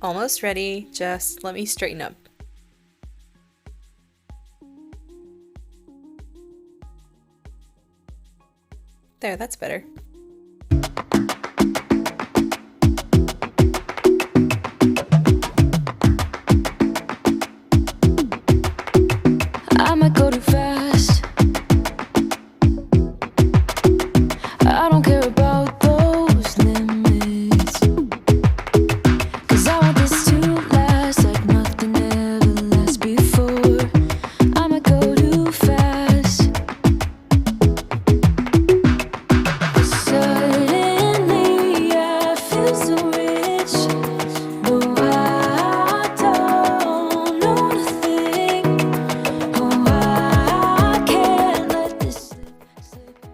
Almost ready, just let me straighten up. There, that's better. I might go too fast. I don't care about those limits, 'cause I want this to last like nothing ever lasts before. I might go too fast. Suddenly I feel so rich, but I don't know nothing. Oh, I can't let this slip.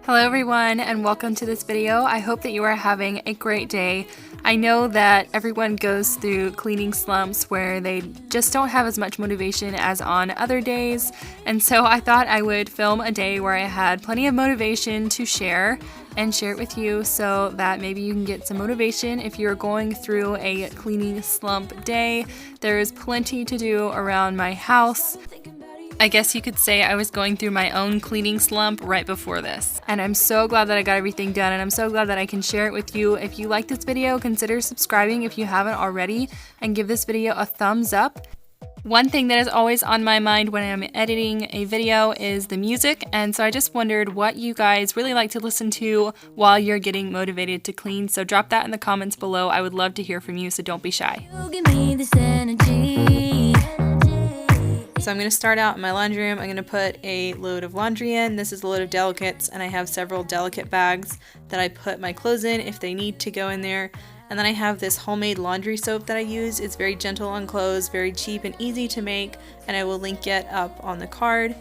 Hello everyone and welcome to this video. I hope that you are having a great day. I know that everyone goes through cleaning slumps where they just don't have as much motivation as on other days, and so I thought I would film a day where I had plenty of motivation to share it with you so that maybe you can get some motivation if you're going through a cleaning slump day. There's plenty to do around my house. I guess you could say I was going through my own cleaning slump right before this. And I'm so glad that I got everything done, and I'm so glad that I can share it with you. If you like this video, consider subscribing if you haven't already, and give this video a thumbs up. One thing that is always on my mind when I'm editing a video is the music, and so I just wondered what you guys really like to listen to while you're getting motivated to clean. So drop that in the comments below. I would love to hear from you, so don't be shy. You give me this energy. So I'm going to start out in my laundry room. I'm going to put a load of laundry in. This is a load of delicates, and I have several delicate bags that I put my clothes in if they need to go in there. And then I have this homemade laundry soap that I use. It's very gentle on clothes, very cheap and easy to make, and I will link it up on the card.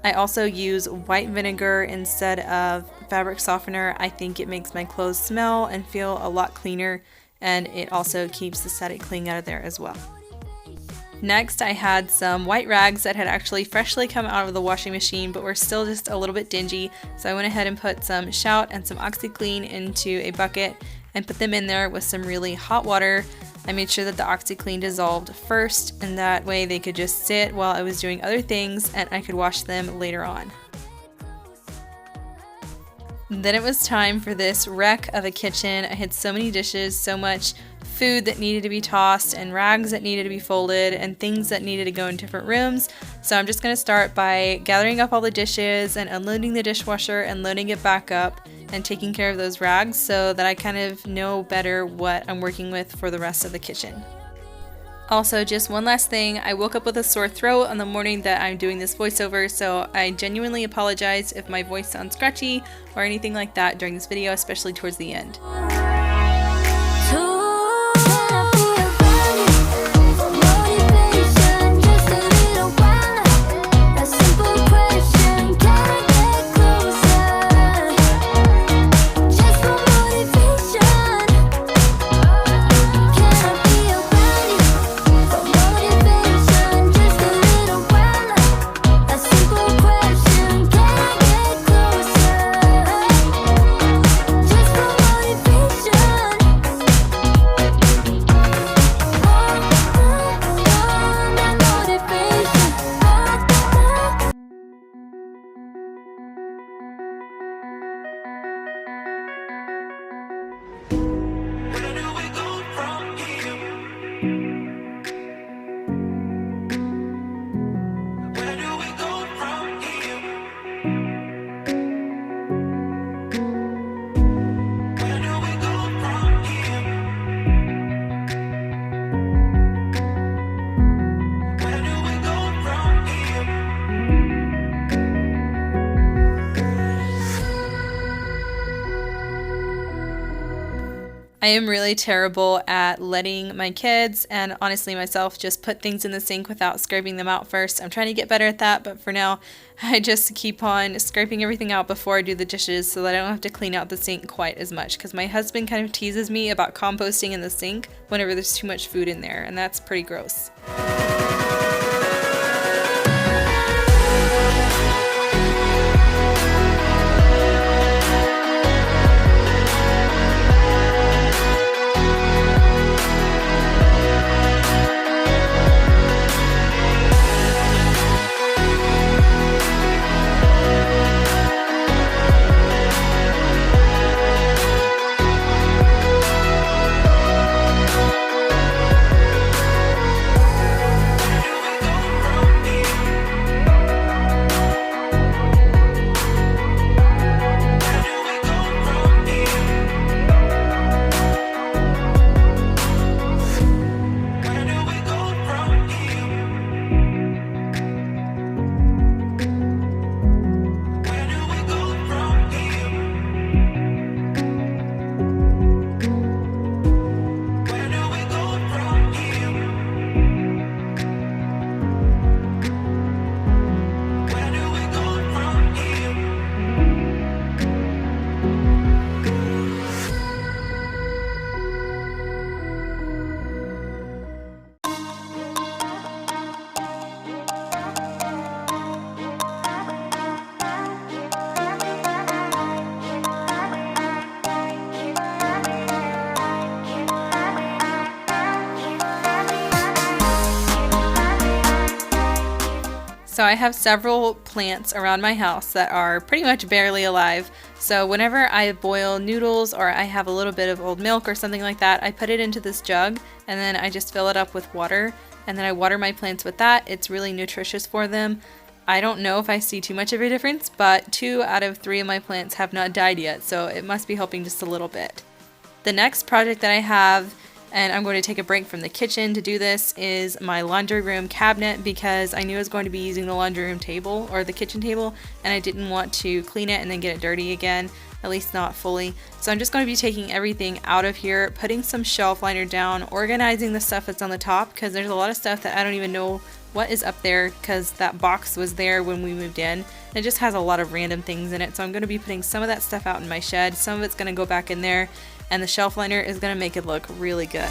I also use white vinegar instead of fabric softener. I think it makes my clothes smell and feel a lot cleaner, and it also keeps the static cling out of there as well. Next, I had some white rags that had actually freshly come out of the washing machine but were still just a little bit dingy, so I went ahead and put some Shout and some OxiClean into a bucket and put them in there with some really hot water. I made sure that the OxiClean dissolved first, and that way they could just sit while I was doing other things and I could wash them later on. Then it was time for this wreck of a kitchen. I had so many dishes, so much food that needed to be tossed, and rags that needed to be folded, and things that needed to go in different rooms. So I'm just going to start by gathering up all the dishes and unloading the dishwasher and loading it back up and taking care of those rags so that I kind of know better what I'm working with for the rest of the kitchen. Also, just one last thing, I woke up with a sore throat on the morning that I'm doing this voiceover, so I genuinely apologize if my voice sounds scratchy or anything like that during this video, especially towards the end. I am really terrible at letting my kids, and honestly myself, just put things in the sink without scraping them out first. I'm trying to get better at that, but for now I just keep on scraping everything out before I do the dishes so that I don't have to clean out the sink quite as much, because my husband kind of teases me about composting in the sink whenever there's too much food in there, and that's pretty gross. So I have several plants around my house that are pretty much barely alive. So whenever I boil noodles or I have a little bit of old milk or something like that, I put it into this jug and then I just fill it up with water and then I water my plants with that. It's really nutritious for them. I don't know if I see too much of a difference, but 2 out of 3 of my plants have not died yet, so it must be helping just a little bit. The next project that I have, and I'm going to take a break from the kitchen to do this, is my laundry room cabinet because I knew I was going to be using the laundry room table or the kitchen table and I didn't want to clean it and then get it dirty again, at least not fully. So I'm just going to be taking everything out of here, putting some shelf liner down, organizing the stuff that's on the top because there's a lot of stuff that I don't even know what is up there because that box was there when we moved in. It just has a lot of random things in it, so I'm going to be putting some of that stuff out in my shed. Some of it's going to go back in there, and the shelf liner is going to make it look really good.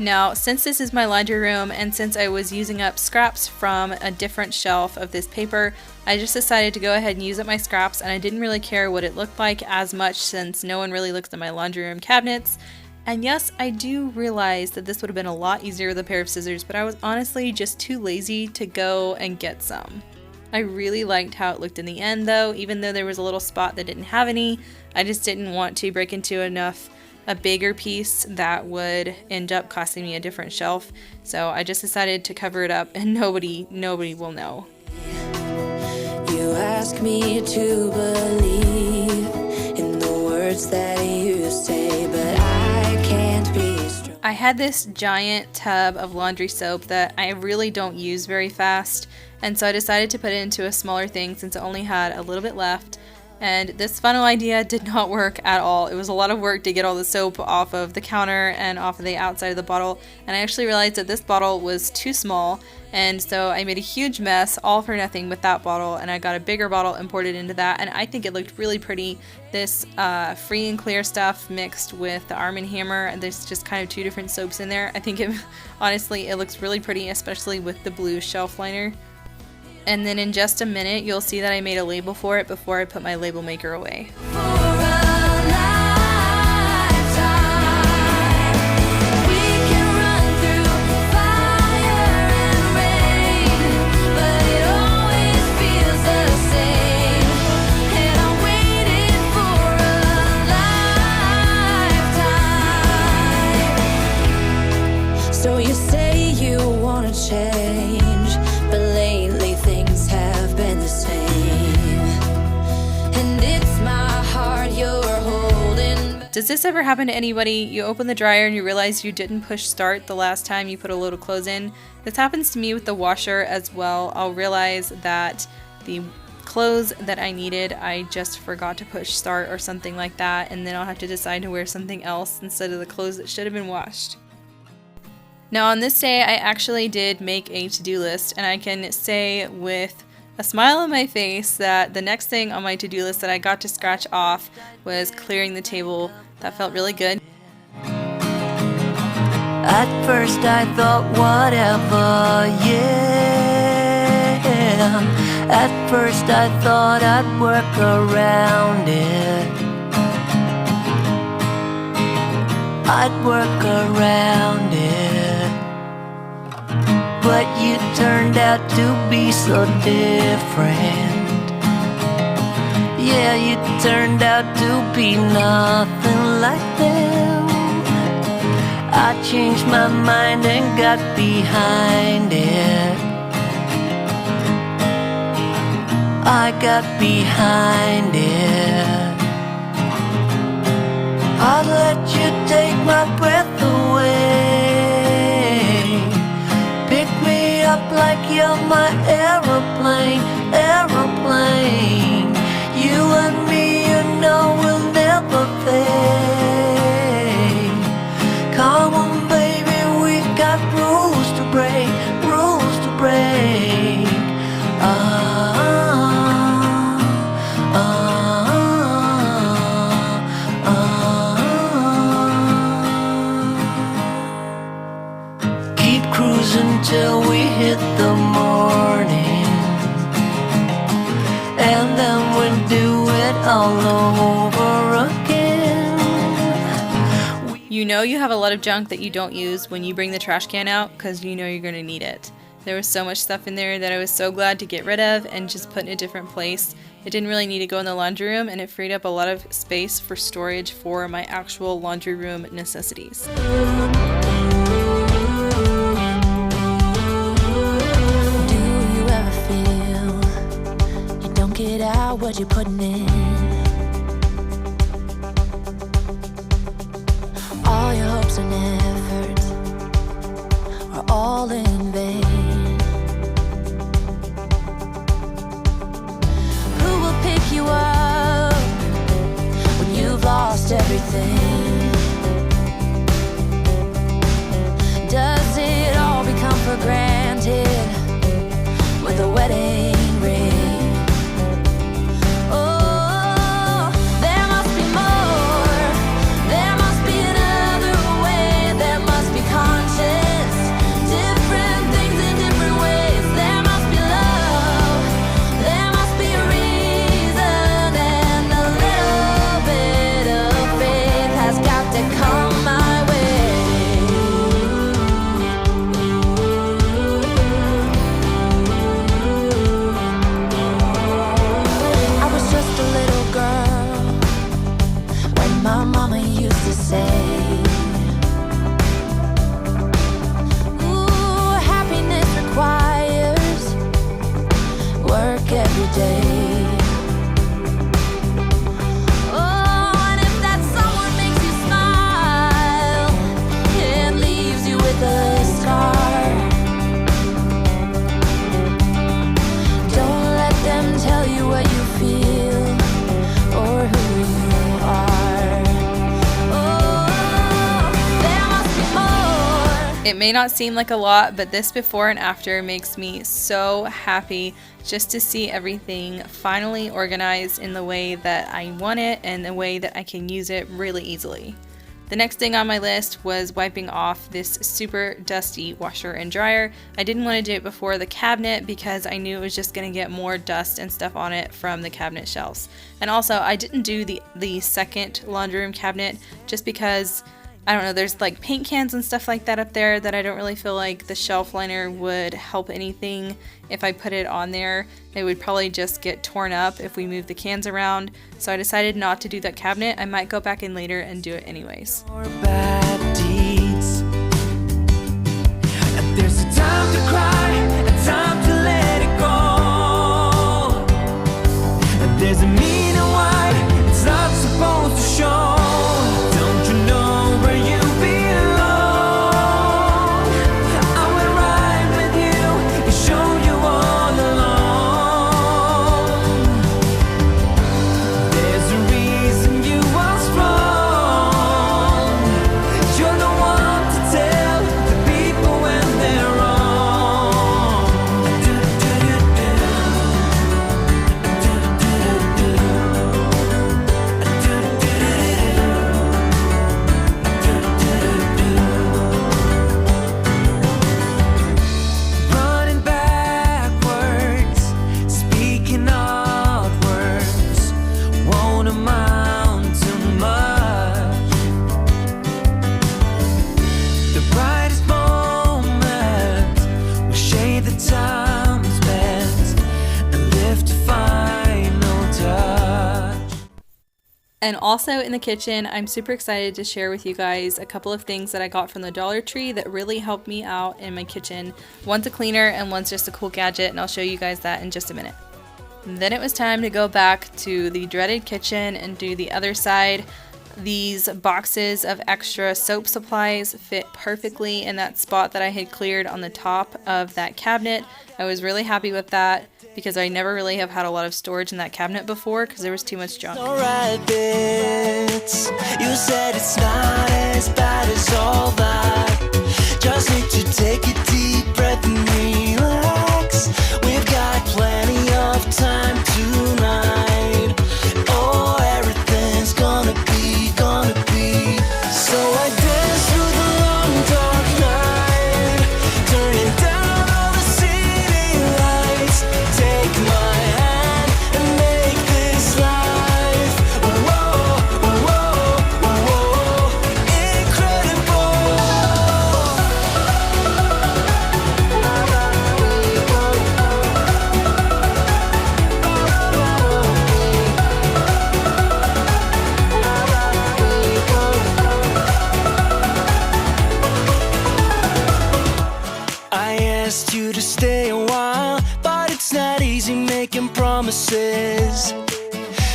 Now, since this is my laundry room and since I was using up scraps from a different shelf of this paper, I just decided to go ahead and use up my scraps, and I didn't really care what it looked like as much since no one really looks at my laundry room cabinets. And yes, I do realize that this would have been a lot easier with a pair of scissors, but I was honestly just too lazy to go and get some. I really liked how it looked in the end though, even though there was a little spot that didn't have any. I just didn't want to break into a bigger piece that would end up costing me a different shelf. So I just decided to cover it up and nobody will know. You ask me to believe in the words that you say, but I can't be strong. I had this giant tub of laundry soap that I really don't use very fast, and so I decided to put it into a smaller thing since it only had a little bit left. And this funnel idea did not work at all. It was a lot of work to get all the soap off of the counter and off of the outside of the bottle, and I actually realized that this bottle was too small, and so I made a huge mess all for nothing with that bottle, and I got a bigger bottle and poured it into that, and I think it looked really pretty. This free and clear stuff mixed with the Arm & Hammer, and there's just kind of 2 different soaps in there. I think honestly it looks really pretty, especially with the blue shelf liner. And then in just a minute, you'll see that I made a label for it before I put my label maker away. So you say you wanna change, but lately things have been the same. And it's my heart you're holding. Does this ever happen to anybody? You open the dryer and you realize you didn't push start the last time you put a load of clothes in. This happens to me with the washer as well. I'll realize that the clothes that I needed, I just forgot to push start or something like that, and then I'll have to decide to wear something else instead of the clothes that should have been washed. Now on this day, I actually did make a to-do list, and I can say with a smile on my face that the next thing on my to-do list that I got to scratch off was clearing the table. That felt really good. At first I thought whatever, yeah. At first I thought I'd work around it. I'd work around it. But you turned out to be so different. Yeah, you turned out to be nothing like them. I changed my mind and got behind it. I got behind it. I'd let you take my breath away. Pick me up like you're my aeroplane, aeroplane. You and me, you know, will never fade. Come on, baby, we got rules to break, rules to break. Keep cruising till we hit the morning, and then we'll do it all over again. You know you have a lot of junk that you don't use when you bring the trash can out because you know you're going to need it. There was so much stuff in there that I was so glad to get rid of and just put in a different place. It didn't really need to go in the laundry room, and it freed up a lot of space for storage for my actual laundry room necessities. Do you ever feel you don't get out what you're putting in? All your hopes and efforts are all in vain. Who will pick you up when you've lost everything? Does it all become for granted with a wedding ring? Oh, there must be more. There must be another way. There must be conscience. Different things in different ways. There must be love. There must be a reason, and a little bit of faith has got to come my way. I was just a little girl when my mama used to say, ooh, happiness requires work every day. Oh, and if that someone makes you smile and leaves you with a scar, don't let them tell you what you feel or who you are. Oh, there must be more. It may not seem like a lot, but this before and after makes me so happy just to see everything finally organized in the way that I want it and the way that I can use it really easily. The next thing on my list was wiping off this super dusty washer and dryer. I didn't want to do it before the cabinet because I knew it was just going to get more dust and stuff on it from the cabinet shelves. And also, I didn't do the second laundry room cabinet just because, I don't know, there's like paint cans and stuff like that up there that I don't really feel like the shelf liner would help anything if I put it on there. It would probably just get torn up if we move the cans around. So I decided not to do that cabinet. I might go back in later and do it anyways. Or bad deeds. And there's a time to cry, a time to let it go. And there's a meaning why it's not supposed to show. Don't you know where you belong? I will ride with you and show you all along. There's a reason you are strong. You're the one to tell the people when they're wrong. And also in the kitchen, I'm super excited to share with you guys a couple of things that I got from the Dollar Tree that really helped me out in my kitchen. One's a cleaner and one's just a cool gadget, and I'll show you guys that in just a minute. And then it was time to go back to the dreaded kitchen and do the other side. These boxes of extra soap supplies fit perfectly in that spot that I had cleared on the top of that cabinet. I was really happy with that because I never really have had a lot of storage in that cabinet before because there was too much junk. Alright, bits. You said it's not as bad as all that. Just need to take a deep breath and relax. We've got plenty of time tonight. Oh, everything's gonna be. So I dance through the long dark night, turning down all the city lights. Take my hand and make this life, whoa, whoa, whoa, asked you to stay a while, but it's not easy making promises.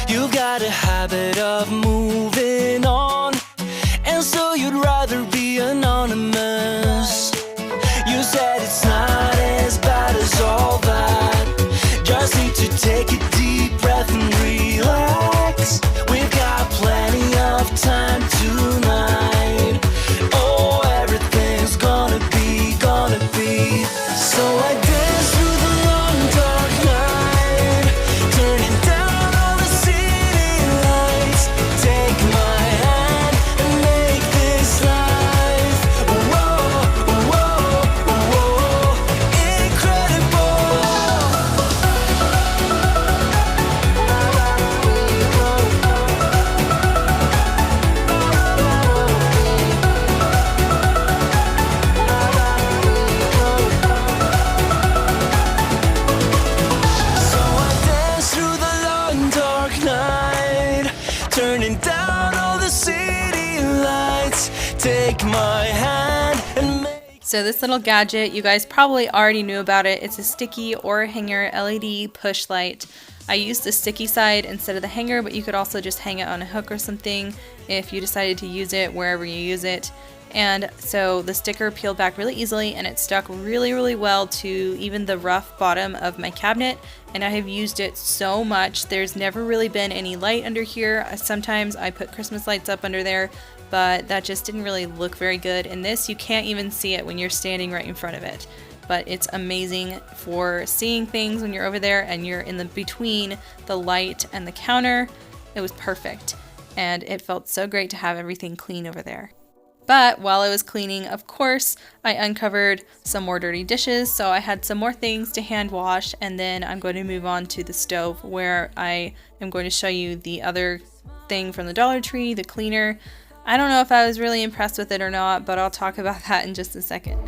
You've got a habit of moving on, and so you'd rather be anonymous. You said it's not as bad as all that. Just need to take a deep breath and relax. We've got plenty of time tonight. Oh, everything's gonna be. So I dance through the long dark night, turning down all the city lights. Take my hand and make this life, whoa, whoa, whoa, turning down all the city lights. Take my hand and make. So this little gadget, you guys probably already knew about it. It's a sticky or hanger LED push light. I used the sticky side instead of the hanger, but you could also just hang it on a hook or something if you decided to use it wherever you use it. And so the sticker peeled back really easily and it stuck really well to even the rough bottom of my cabinet, and I have used it so much. There's never really been any light under here. Sometimes I put Christmas lights up under there, but that just didn't really look very good. And this, you can't even see it when you're standing right in front of it, but it's amazing for seeing things when you're over there and you're in the between the light and the counter. It was perfect, and it felt so great to have everything clean over there. But while I was cleaning, of course, I uncovered some more dirty dishes, so I had some more things to hand wash, and then I'm going to move on to the stove where I am going to show you the other thing from the Dollar Tree, the cleaner. I don't know if I was really impressed with it or not, but I'll talk about that in just a second.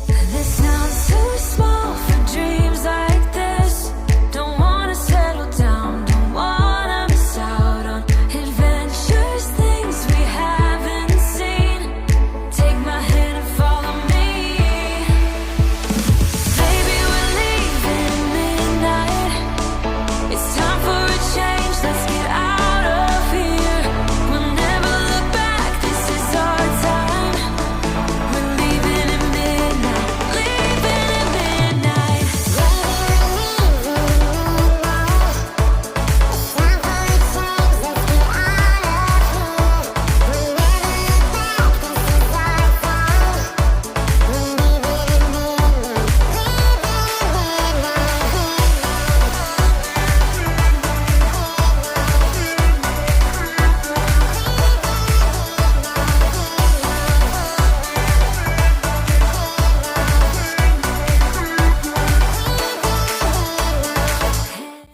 This sounds too small for dreams like this. Don't wanna settle down, don't wanna miss out on adventures, things we haven't seen. Take my hand and follow me. Baby, we're leaving midnight. It's time for a change, let's get out of here. We'll never look back, this is our time. We're leaving at midnight, leaving at midnight.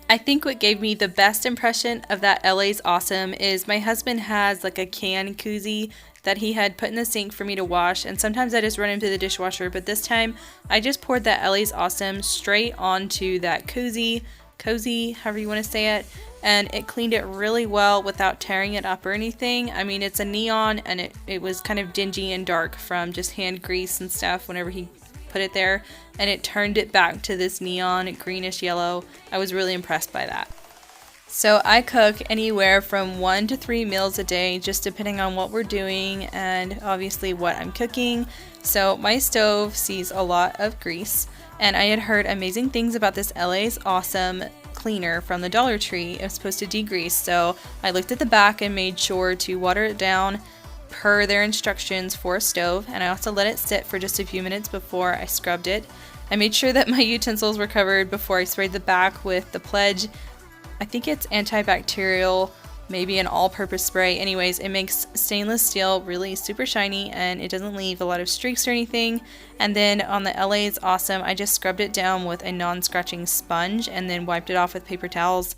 I think what gave me the best impression of that LA's Awesome is my husband has like a can koozie that he had put in the sink for me to wash, and sometimes I just run into the dishwasher, but this time I just poured that LA's Awesome straight onto that cozy, however you want to say it, and it cleaned it really well without tearing it up or anything. I mean, it's a neon and it was kind of dingy and dark from just hand grease and stuff whenever he put it there, and it turned it back to this neon greenish yellow. I was really impressed by that. So I cook anywhere from 1 to 3 meals a day, just depending on what we're doing and obviously what I'm cooking. So my stove sees a lot of grease, and I had heard amazing things about this LA's Awesome cleaner from the Dollar Tree. It was supposed to degrease, so I looked at the back and made sure to water it down per their instructions for a stove, and I also let it sit for just a few minutes before I scrubbed it. I made sure that my utensils were covered before I sprayed the back with the Pledge. I think it's antibacterial, maybe an all-purpose spray. Anyways, it makes stainless steel really super shiny and it doesn't leave a lot of streaks or anything. And then on the LA's Awesome, I just scrubbed it down with a non-scratching sponge and then wiped it off with paper towels.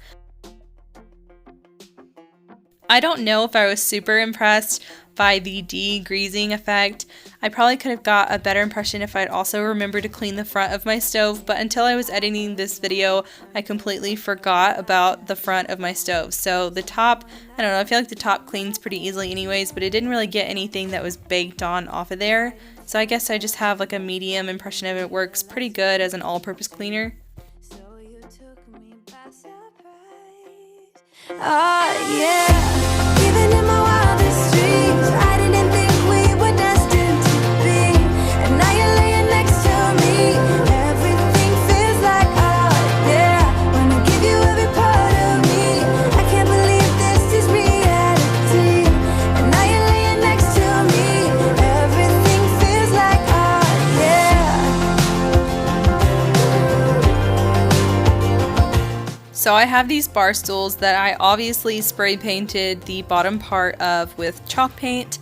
I don't know if I was super impressed by the degreasing effect. I probably could have got a better impression if I'd also remembered to clean the front of my stove, but until I was editing this video, I completely forgot about the front of my stove. So the top, I don't know, I feel like the top cleans pretty easily anyways, but it didn't really get anything that was baked on off of there. So I guess I just have like a medium impression of it. It works pretty good as an all-purpose cleaner. Oh yeah, even in my wildest dreams, I didn't think we were destined to be. And now you're laying next to me. Everything feels like oh yeah. When I give you every part of me, I can't believe this is reality. And now you're laying next to me. Everything feels like oh yeah. So I have these bar stools that I obviously spray painted the bottom part of with chalk paint,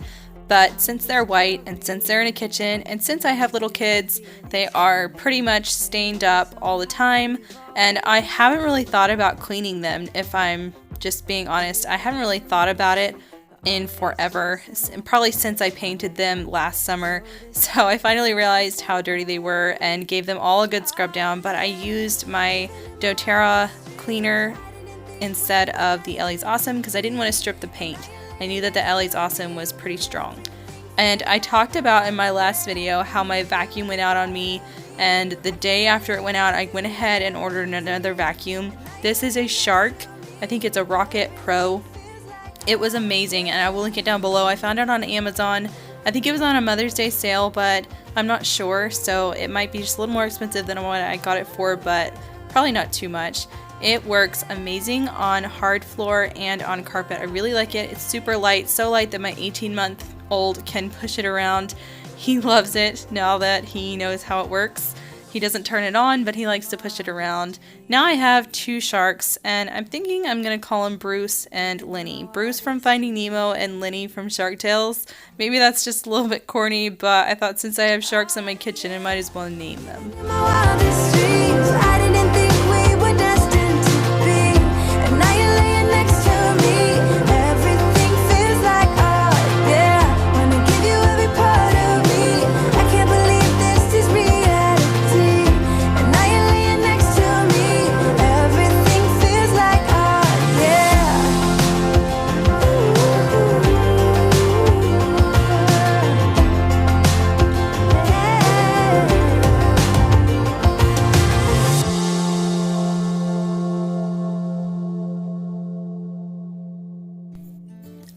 but since they're white and since they're in a kitchen and since I have little kids, they are pretty much stained up all the time, and I haven't really thought about cleaning them. If I'm just being honest, I haven't really thought about it in forever, probably since I painted them last summer. So I finally realized how dirty they were and gave them all a good scrub down, but I used my doTERRA cleaner instead of the LA's Awesome because I didn't want to strip the paint. I knew that the LA's Awesome was pretty strong. And I talked about in my last video how my vacuum went out on me, and the day after it went out I went ahead and ordered another vacuum. This is a Shark, I think it's a Rocket Pro. It was amazing and I will link it down below. I found it on Amazon. I think it was on a Mother's Day sale, but I'm not sure, so it might be just a little more expensive than what I got it for, but probably not too much. It works amazing on hard floor and on carpet. I really like it. It's super light, so light that my 18-month-old can push it around. He loves it now that he knows how it works. He doesn't turn it on, but he likes to push it around. Now I have 2 sharks, and I'm thinking I'm going to call them Bruce and Lenny. Bruce from Finding Nemo and Lenny from Shark Tales. Maybe that's just a little bit corny, but I thought since I have sharks in my kitchen, I might as well name them. In my wildest dreams, I didn't think we were destined to be. And now you're laying next to me. Everything feels like oh yeah. When I give you every part of me, I can't believe this is reality. And now you're laying next to me. Everything feels like oh yeah.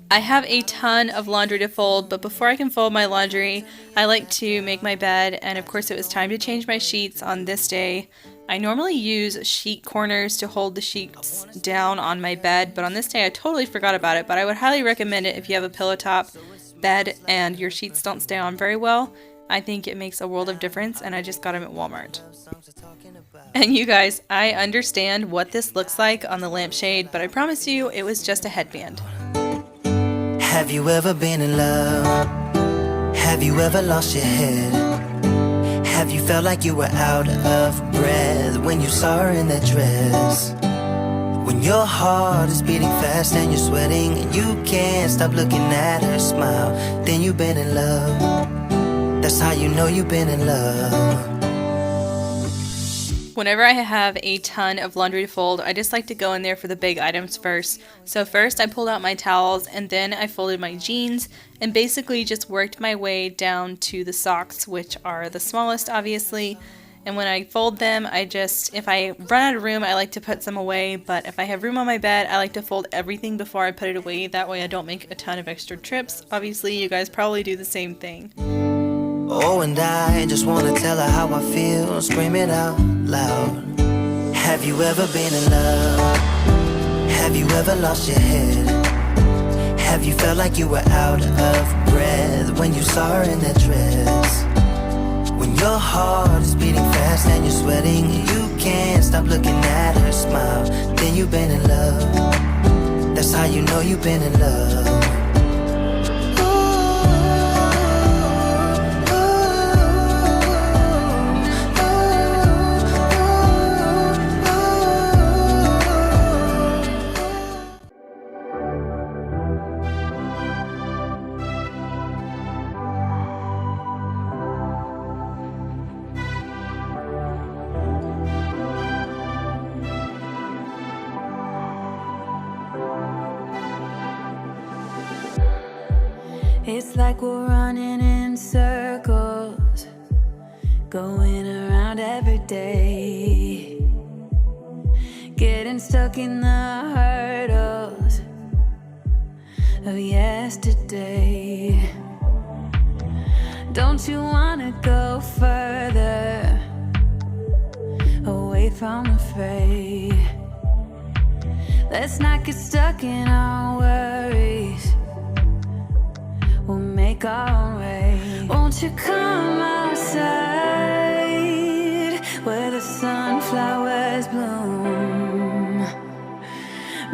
I have a ton of laundry to fold, but before I can fold my laundry, I like to make my bed, and of course it was time to change my sheets on this day. I normally use sheet corners to hold the sheets down on my bed, but on this day I totally forgot about it, but I would highly recommend it if you have a pillow top bed and your sheets don't stay on very well. I think it makes a world of difference, and I just got them at Walmart. And you guys, I understand what this looks like on the lampshade, but I promise you it was just a headband. Have you ever been in love? Have you ever lost your head? Have you felt like you were out of breath when you saw her in that dress? When your heart is beating fast and you're sweating and you can't stop looking at her smile, then you've been in love. That's how you know you've been in love. Whenever I have a ton of laundry to fold, I just like to go in there for the big items first. So first I pulled out my towels, and then I folded my jeans and basically just worked my way down to the socks, which are the smallest obviously. And when I fold them, if I run out of room, I like to put some away, but if I have room on my bed, I like to fold everything before I put it away. That way I don't make a ton of extra trips. Obviously, you guys probably do the same thing. Oh, and I just wanna tell her how I feel, scream it out loud. Have you ever been in love? Have you ever lost your head? Have you felt like you were out of breath when you saw her in that dress? When your heart is beating fast and you're sweating, you can't stop looking at her smile, then you've been in love. That's how you know you've been in love. It's like we're running in circles, going around every day, getting stuck in the hurdles of yesterday. Don't you wanna go further away from the fray? Let's not get stuck in our worries, we'll make our own way. Won't you come outside where the sunflowers bloom?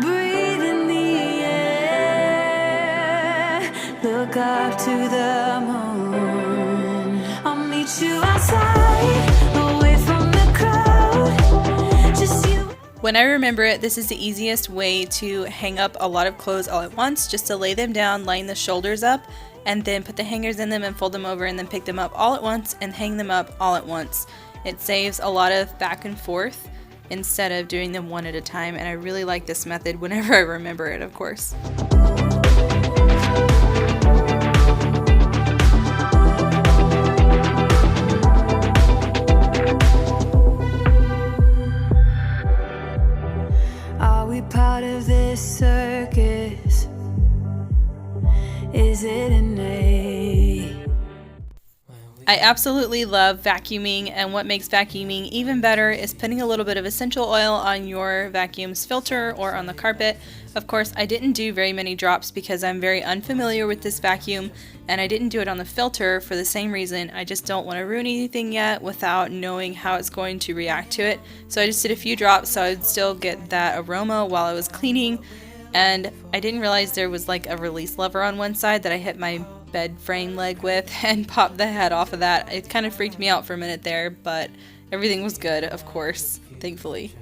Breathe in the air, look up to the moon. I'll meet you outside, away from the crowd, just you. When I remember it, this is the easiest way to hang up a lot of clothes all at once, just to lay them down, line the shoulders up, and then put the hangers in them and fold them over and then pick them up all at once and hang them up all at once. It saves a lot of back and forth instead of doing them one at a time, and I really like this method whenever I remember it, of course. Are we part of this circus? Is it innate? I absolutely love vacuuming, and what makes vacuuming even better is putting a little bit of essential oil on your vacuum's filter or on the carpet. Of course, I didn't do very many drops because I'm very unfamiliar with this vacuum, and I didn't do it on the filter for the same reason. I just don't want to ruin anything yet without knowing how it's going to react to it. So I just did a few drops so I'd still get that aroma while I was cleaning. And I didn't realize there was like a release lever on one side that I hit my bed frame leg with and popped the head off of that. It kind of freaked me out for a minute there, but everything was good, of course, thankfully.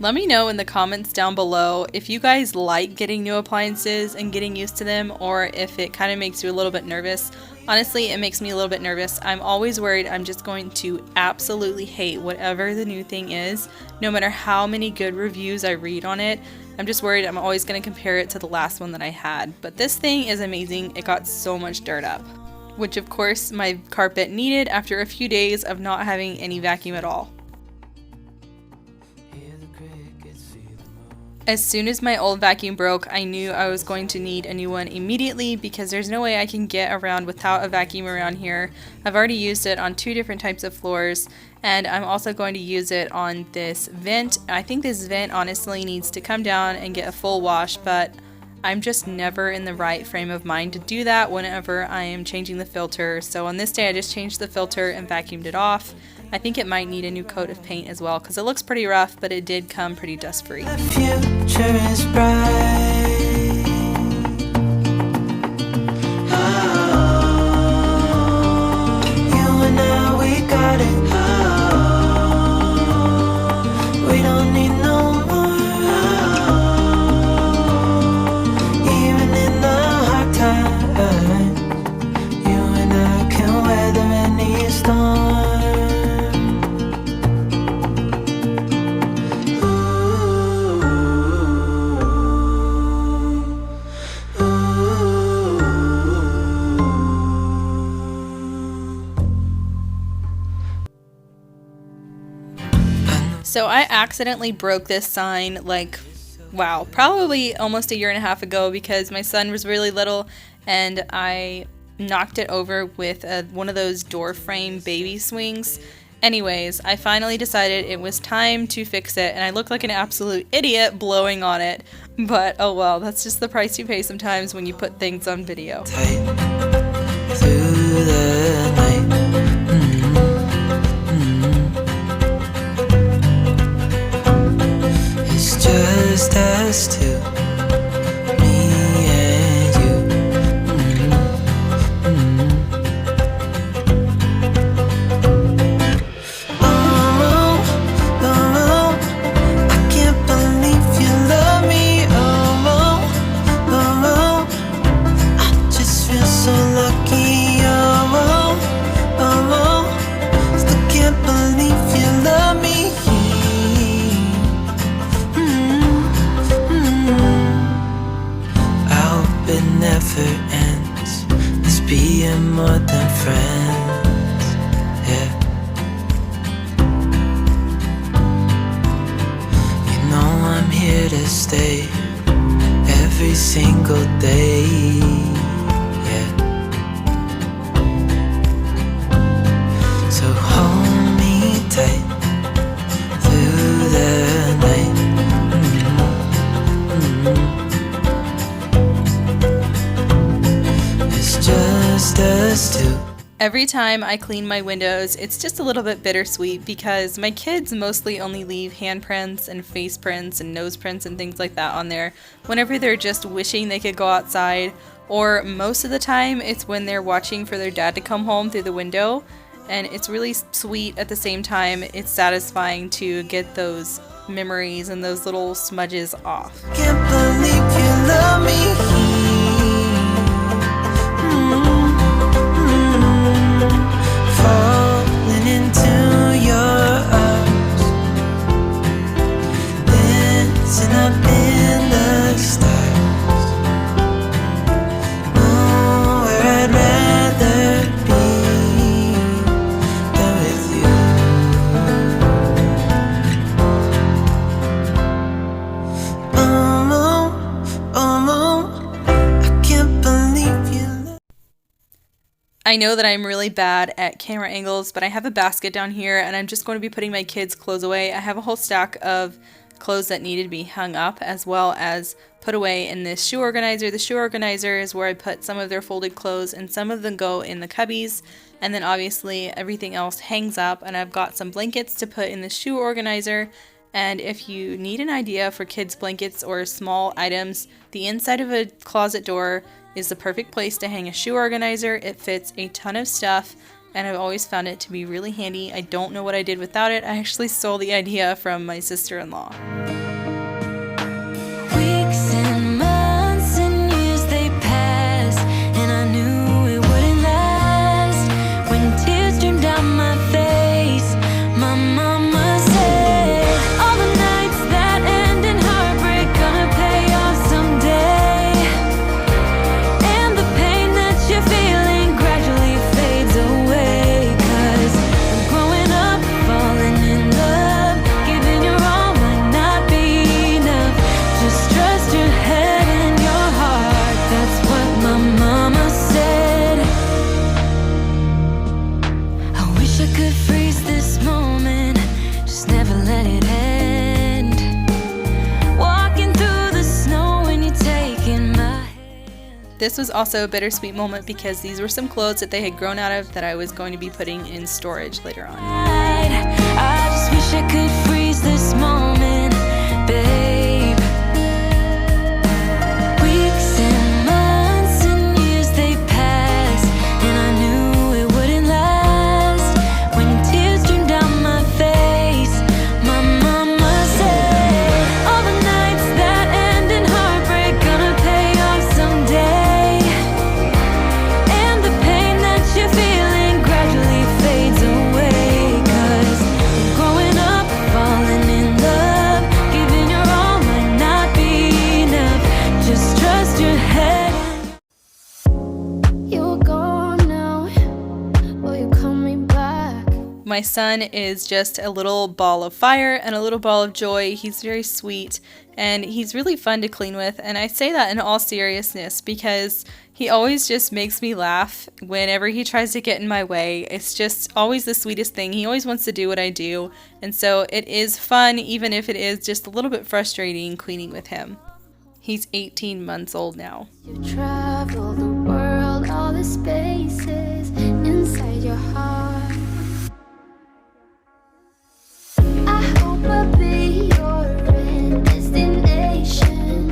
Let me know in the comments down below if you guys like getting new appliances and getting used to them, or if it kind of makes you a little bit nervous. Honestly, it makes me a little bit nervous. I'm always worried I'm just going to absolutely hate whatever the new thing is, no matter how many good reviews I read on it. I'm just worried I'm always going to compare it to the last one that I had. But this thing is amazing. It got so much dirt up, which of course my carpet needed after a few days of not having any vacuum at all. As soon as my old vacuum broke, I knew I was going to need a new one immediately because there's no way I can get around without a vacuum around here. I've already used it on 2 different types of floors, and I'm also going to use it on this vent. I think this vent honestly needs to come down and get a full wash, but I'm just never in the right frame of mind to do that whenever I am changing the filter. So on this day I just changed the filter and vacuumed it off. I think it might need a new coat of paint as well because it looks pretty rough, but it did come pretty dust free. The future is bright. Oh, you and I, we got it. Oh, we don't need no more. Even in the hard times, you and I can weather any storm. So I accidentally broke this sign like, wow, probably almost a year and a half ago because my son was really little and I knocked it over with one of those door frame baby swings. Anyways, I finally decided it was time to fix it and I looked like an absolute idiot blowing on it. But oh well, that's just the price you pay sometimes when you put things on video. Tight through the night. It's just us two, me and you. Oh, oh, I can't believe you love me. Oh, oh, I just feel so lucky. Oh, oh, still can't believe you love me. I hope it never ends. Let's be more than friends. Yeah. You know I'm here to stay every single day. Yeah. So hold me tight through the night. It's just us two. Every time I clean my windows, it's just a little bit bittersweet because my kids mostly only leave handprints and face prints and nose prints and things like that on there whenever they're just wishing they could go outside, or most of the time it's when they're watching for their dad to come home through the window, and it's really sweet. At the same time, it's satisfying to get those memories and those little smudges off. Can't believe you love me. Falling into your arms, dancing up in the stars. Nowhere I'd rather be than with you. I can't believe you. I know that I'm really bad at camera angles, but I have a basket down here and I'm just going to be putting my kids' clothes away. I have a whole stack of clothes that needed to be hung up as well as put away in this shoe organizer. The shoe organizer is where I put some of their folded clothes and some of them go in the cubbies, and then obviously everything else hangs up, and I've got some blankets to put in the shoe organizer. And if you need an idea for kids' blankets or small items, the inside of a closet door is the perfect place to hang a shoe organizer. It fits a ton of stuff and I've always found it to be really handy. I don't know what I did without it. I actually stole the idea from my sister-in-law. Weeks and months and years they passed, and I knew it wouldn't last. When tears streamed down my face, my mama said, all the nights that end in heartbreak gonna pay off someday. And the pain that you're feeling gradually fades away. 'Cause growing up, falling in love, giving your all might not be enough. Just trust your head and your heart, that's what my mama said. I wish I could freeze this moment, just never let it end. Walking through the snow when you're taking my hand. This was also a bittersweet moment because these were some clothes that they had grown out of that I was going to be putting in storage later on. I just wish I could freeze this moment, babe. Weeks and months and years they passed, and I knew it wouldn't last. When tears streamed down my face, my mama said, all the nights that end in heartbreak gonna pay off someday. And the pain that you're feeling gradually fades away. 'Cause growing up, falling in love, my son is just a little ball of fire and a little ball of joy. He's very sweet and he's really fun to clean with, and I say that in all seriousness because he always just makes me laugh whenever he tries to get in my way. It's just always the sweetest thing. He always wants to do what I do, and so it is fun even if it is just a little bit frustrating cleaning with him. He's 18 months old now. You travel the world, all the spaces inside your heart. I hope I'll be your end destination.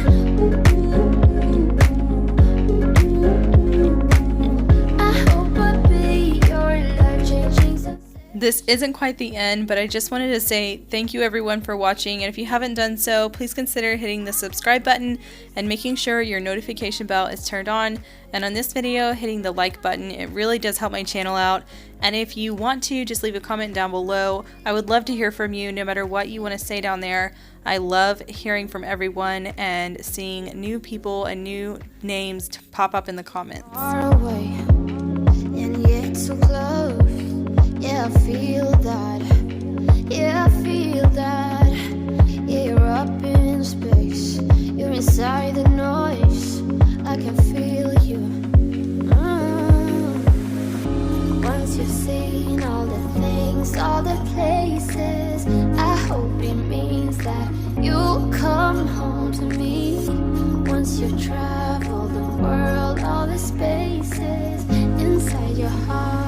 I hope I'll be your life-changing sunset. This isn't quite the end, but I just wanted to say thank you everyone for watching, and if you haven't done so, please consider hitting the subscribe button and making sure your notification bell is turned on, and on this video hitting the like button. It really does help my channel out, and if you want to, just leave a comment down below. I would love to hear from you no matter what you want to say down there. I love hearing from everyone and seeing new people and new names to pop up in the comments. Far away and yet so close. Yeah, I feel that. Yeah, I feel that. Yeah, you're up in space. You're inside the noise. I can feel you. Once you've seen all the things, all the places, I hope it means that you'll come home to me. Once you've traveled the world, all the spaces inside your heart.